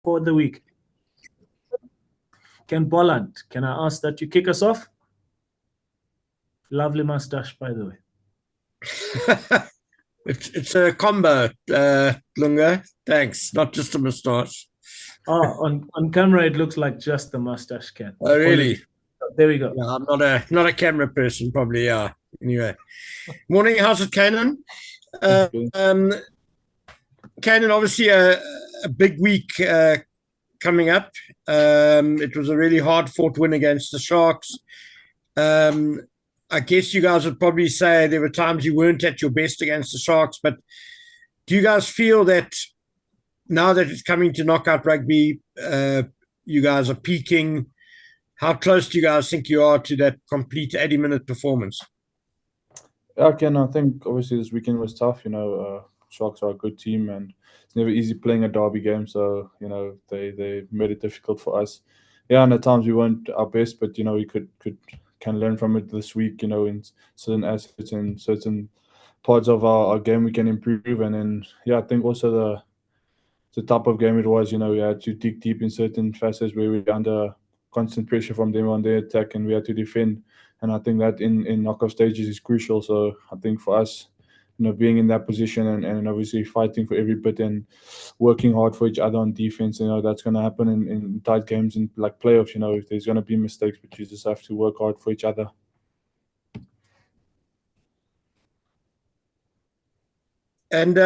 for the week? Ken Bolland, can I ask that you kick us off? Lovely mustache, by the way. It's a combo, Lunga. Thanks. Not just a moustache. Oh, on camera it looks like just the mustache, Ken. Oh, really? There we go. Yeah, I'm not a camera person, probably. Yeah. Anyway, morning. How's it, Canan? Canan, obviously a big week coming up. It was a really hard-fought win against the Sharks. I guess you guys would probably say there were times you weren't at your best against the Sharks, but do you guys feel that now that it's coming to knockout rugby, you guys are peaking? How close do you guys think you are to that complete 80-minute performance? Ken, I think obviously this weekend was tough. Sharks are a good team, and it's never easy playing a derby game. So they made it difficult for us. Yeah, and at times we weren't our best, but we can learn from it this week. In certain aspects and certain parts of our game we can improve. And then I think also the type of game it was. We had to dig deep in certain facets where we were under constant pressure from them on their attack, and we had to defend. And I think that in knockout stages is crucial. So I think for us, being in that position and obviously fighting for every bit and working hard for each other on defense, that's going to happen in tight games and like playoffs. If there's going to be mistakes, but you just have to work hard for each other. And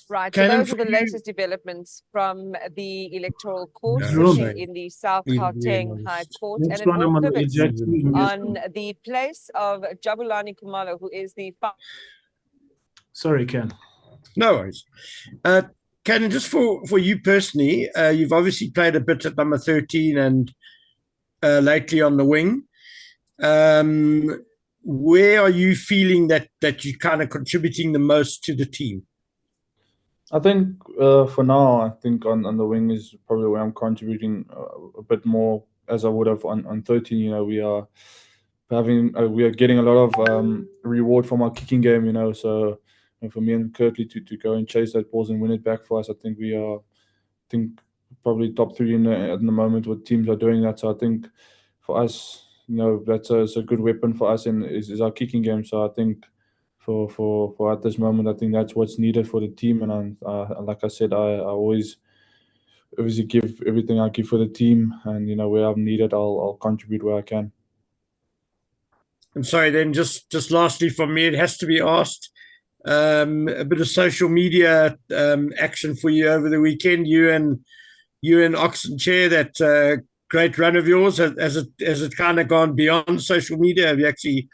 right, so those are the latest developments from the electoral court in the South Gauteng High Court. And it all pivots on the place of Jabulani Khumalo, who is the... Sorry, Ken. No worries. Ken, just for you personally, you've obviously played a bit at number 13 and lately on the wing. Where are you feeling that you're kind of contributing the most to the team? I think for now, I think on the wing is probably where I'm contributing a bit more as I would have on 13. We are getting a lot of reward from our kicking game. So for me and Kirtley to go and chase that balls and win it back for us, I think we are, probably top 3 at the moment what teams are doing that. So I think for us, that's a good weapon for us and is our kicking game. So I think for at this moment, I think that's what's needed for the team. And like I said, I always obviously give everything I give for the team, and where I'm needed, I'll contribute where I can. And sorry, then just lastly from me, it has to be asked. A bit of social media action for you over the weekend. You and Oxen Chair, that great run of yours. Has it kind of gone beyond social media? Have you actually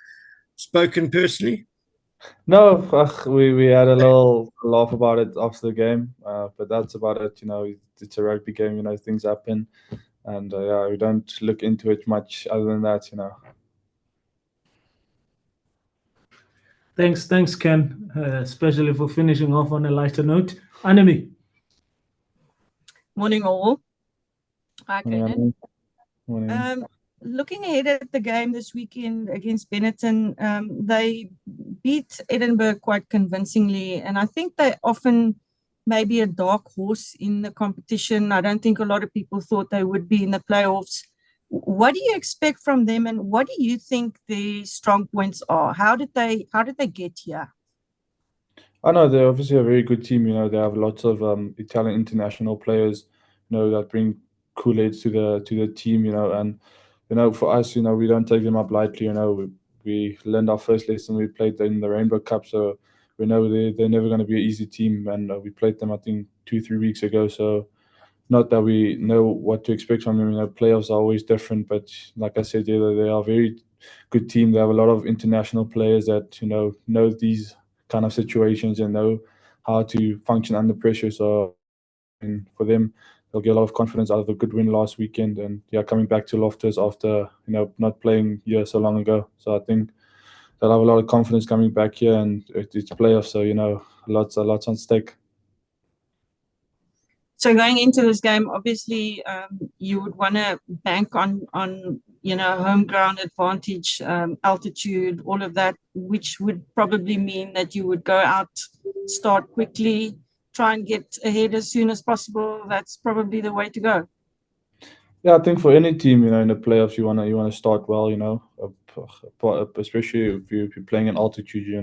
spoken personally? No, we had a little laugh about it after the game, but that's about it. It's a rugby game. Things happen, and we don't look into it much other than that. Thanks, Ken, especially for finishing off on a lighter note. Anemi. Morning, all. Hi, Canan. Morning. Looking ahead at the game this weekend against Benetton, they beat Edinburgh quite convincingly, and I think they often maybe a dark horse in the competition. I don't think a lot of people thought they would be in the playoffs. What do you expect from them, and what do you think the strong points are? How did they get here? I know they're obviously a very good team. They have lots of Italian international players, that bring Kool-Aids to the team. And for us, we don't take them up lightly. We learned our first lesson. We played in the Rainbow Cup, so we know they're never going to be an easy team. And we played them, I think, 2-3 weeks ago. So not that we know what to expect from them. Playoffs are always different, but like I said, they are a very good team. They have a lot of international players that know these kind of situations and know how to function under pressure. So, and for them, they'll get a lot of confidence out of a good win last weekend, and coming back to Loftus after not playing here so long ago. So I think they'll have a lot of confidence coming back here, and it's playoffs, so lots on stake. So going into this game, obviously, you would want to bank on home ground advantage, altitude, all of that, which would probably mean that you would go out, start quickly, try and get ahead as soon as possible, that's probably the way to go. Yeah, I think for any team, in the playoffs, you wanna start well, especially if you're playing in altitude, you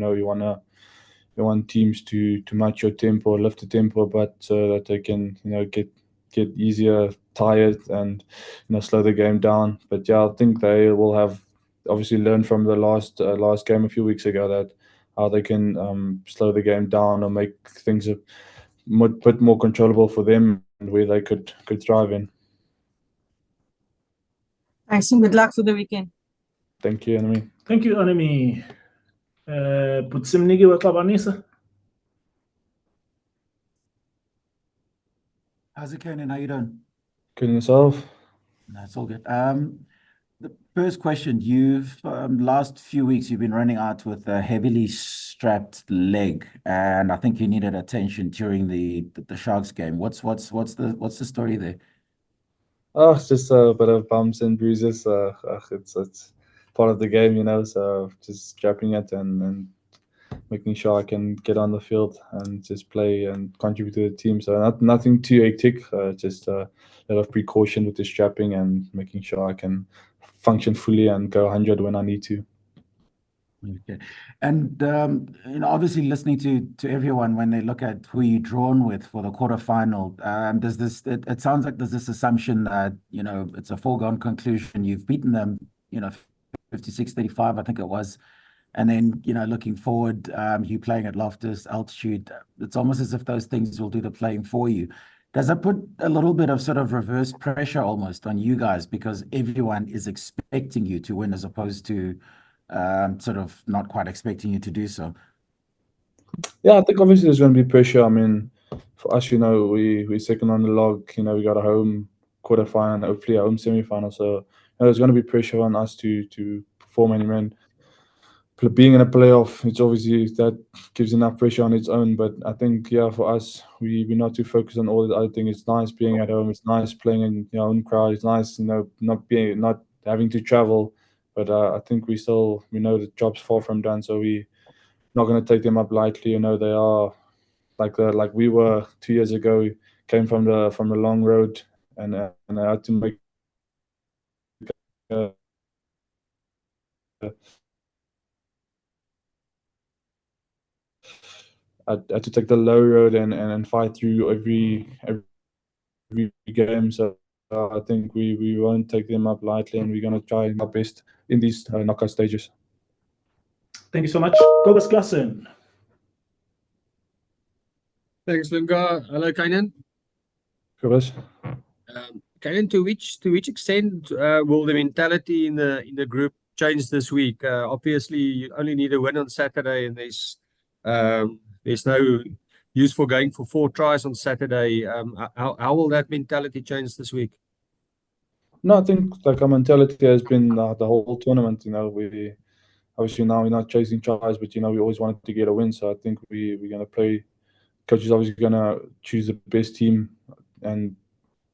want teams to match your tempo, lift the tempo, but so that they can get easier tired and slow the game down. But yeah, I think they will have obviously learned from the last game a few weeks ago that how they can slow the game down or make things a bit more controllable for them and where they could thrive in. Thanks and good luck for the weekend. Thank you, Anami. Thank you, Anami. Putsimnigi Wakabanisa. How's it going, and how you doing? Good, yourself? That's all good. The first question, you've last few weeks you've been running out with a heavily strapped leg, and I think you needed attention during the Sharks game. What's the story there? Oh, it's just a bit of bumps and bruises. It's part of the game, so just strapping it and making sure I can get on the field and just play and contribute to the team. So nothing too hectic, just a lot of precaution with the strapping and making sure I can function fully and go 100 when I need to. Okay. And obviously listening to everyone when they look at who you're drawn with for the quarterfinal, it sounds like there's this assumption that it's a foregone conclusion. You've beaten them 56-35, I think it was. And then, looking forward, you playing at Loftus, altitude, it's almost as if those things will do the playing for you. Does that put a little bit of sort of reverse pressure almost on you guys because everyone is expecting you to win as opposed to sort of not quite expecting you to do so? Yeah, I think obviously there's going to be pressure. I mean, for us, we're second on the log. We got a home quarterfinal and hopefully a home semi-final. So there's going to be pressure on us to perform. And being in a playoff, it's obviously that gives enough pressure on its own. But I think, yeah, for us, we're not too focused on all the other things. It's nice being at home. It's nice playing in your own crowd. It's nice, not having to travel. But I think we know the job's far from done. So we're not going to take them up lightly. They are like we were 2 years ago. Came from the long road and I had to make. I had to take the low road and fight through every game. So I think we won't take them up lightly, and we're going to try our best in these knockout stages. Thank you so much. Kobus Klassen. Thanks, Lunga. Hello, Canan. Kobus. Canan, to which extent will the mentality in the group change this week? Obviously, you only need a win on Saturday, and there's no use for going for 4 tries on Saturday. How will that mentality change this week? No, I think our mentality has been the whole tournament. We obviously now we're not chasing tries, but we always wanted to get a win. So I think we're going to play. Coach is obviously going to choose the best team and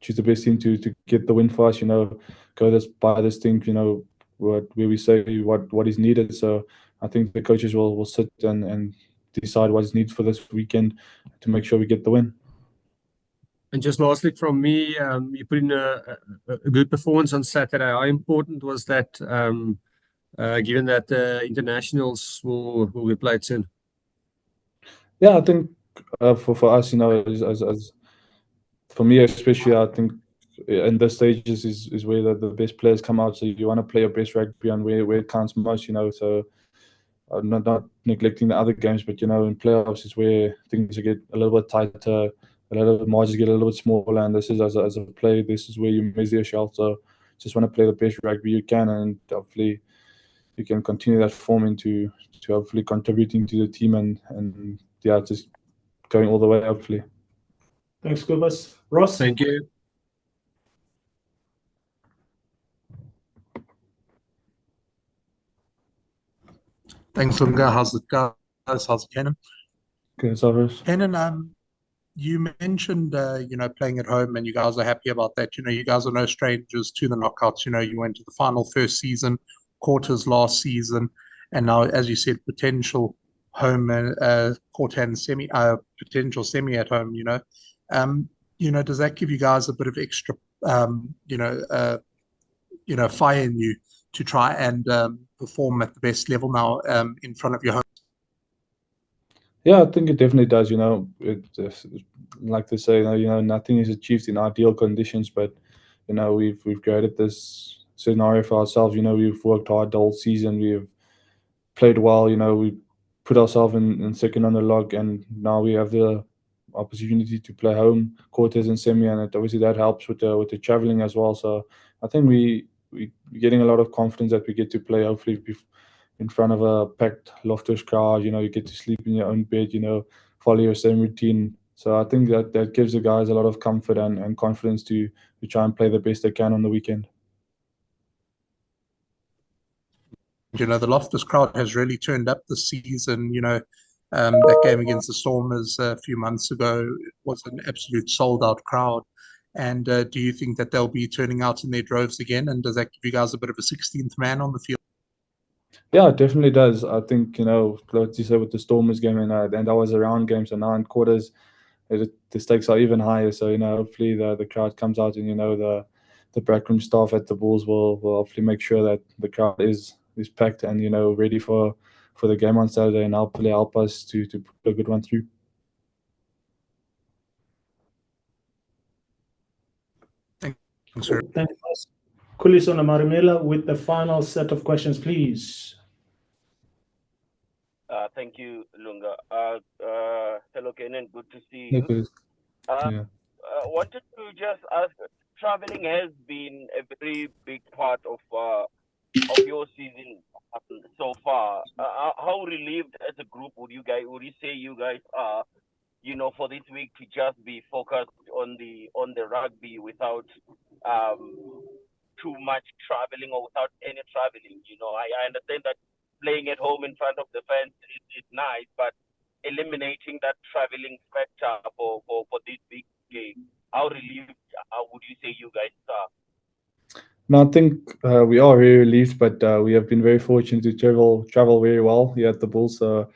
choose the best team to get the win for us. Go by this thing. Where we say what is needed. So I think the coaches will sit and decide what is needed for this weekend to make sure we get the win. And just lastly from me, you put in a good performance on Saturday. How important was that, given that internationals will be played soon? Yeah, I think for us, as for me especially, I think in the stages is where the best players come out. So you want to play your best rugby and where it counts most. So I'm not neglecting the other games, but in playoffs is where things get a little bit tighter, a little bit margins get a little bit smaller, and this is as a play, this is where you measure yourself. So just want to play the best rugby you can, and hopefully you can continue that form into hopefully contributing to the team and yeah, just going all the way hopefully. Thanks, Kobus. Ross. Thank you. Thanks, Lunga. How's it, guys? How's it, Canan? Good, Cyrus. Canan, you mentioned, playing at home, and you guys are happy about that. You guys are no strangers to the knockouts. You went to the final first season, quarters last season, and now, as you said, potential home and quarter and semi, potential semi at home. Does that give you guys a bit of extra, fire in you to try and perform at the best level now in front of your home? Yeah, I think it definitely does. Like they say, nothing is achieved in ideal conditions, but we've created this scenario for ourselves. We've worked hard the whole season. We've played well. We put ourselves in second on the log, and now we have the opportunity to play home, quarters, and semi, and obviously that helps with the traveling as well. So I think we're getting a lot of confidence that we get to play hopefully in front of a packed Loftus crowd. You get to sleep in your own bed, follow your same routine. So I think that gives the guys a lot of comfort and confidence to try and play the best they can on the weekend. The Loftus crowd has really turned up this season. That game against the Stormers a few months ago was an absolute sold-out crowd. And do you think that they'll be turning out in their droves again? And does that give you guys a bit of a 16th man on the field? Yeah, it definitely does. I think, like you said, with the Stormers game, and that was a round game, so now in quarters, the stakes are even higher. So, hopefully the crowd comes out, and, the backroom staff at the Bulls will hopefully make sure that the crowd is packed and, ready for the game on Saturday, and hopefully help us to put a good one through. Thanks, sir. Thanks. Kuliso Marimela with the final set of questions, please. Thank you, Lunga. Hello, Canan. Good to see you. Wanted to just ask, traveling has been a very big part of your season so far. How relieved as a group would you say you guys are, for this week to just be focused on the rugby without too much traveling or without any traveling? I understand that playing at home in front of the fans is nice, but eliminating that traveling factor for this big game, how relieved would you say you guys are? No, I think we are very relieved, but we have been very fortunate to travel very well here at the Bulls. So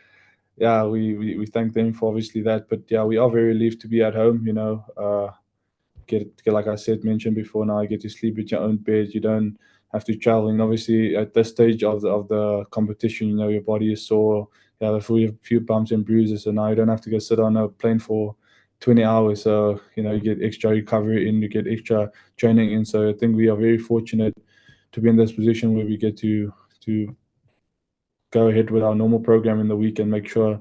yeah, we thank them for obviously that. But yeah, we are very relieved to be at home. Get like I mentioned before. Now you get to sleep at your own bed. You don't have to travel. And obviously at this stage of the competition, your body is sore. You have a few bumps and bruises, so now you don't have to go sit on a plane for 20 hours. So you get extra recovery in, you get extra training in. So I think we are very fortunate to be in this position where we get to go ahead with our normal program in the week and make sure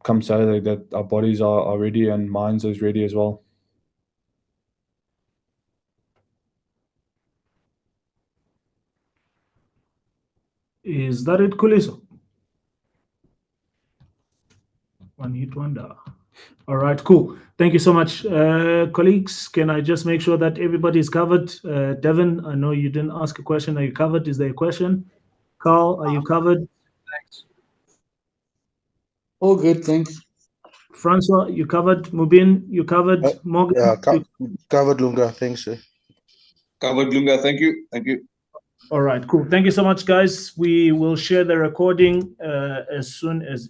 come Saturday that our bodies are ready and minds is ready as well. Is that it, Kuliso? One hit wonder. All right, cool. Thank you so much, colleagues. Can I just make sure that everybody is covered? Devin, I know you didn't ask a question. Are you covered? Is there a question? Carl, are you covered? Thanks. All good, thanks. Francois, you covered? Mubin, you covered? Morgan? Yeah, covered, Lunga. Thanks, sir. Covered, Lunga. Thank you. Thank you. All right, cool. Thank you so much, guys. We will share the recording as soon as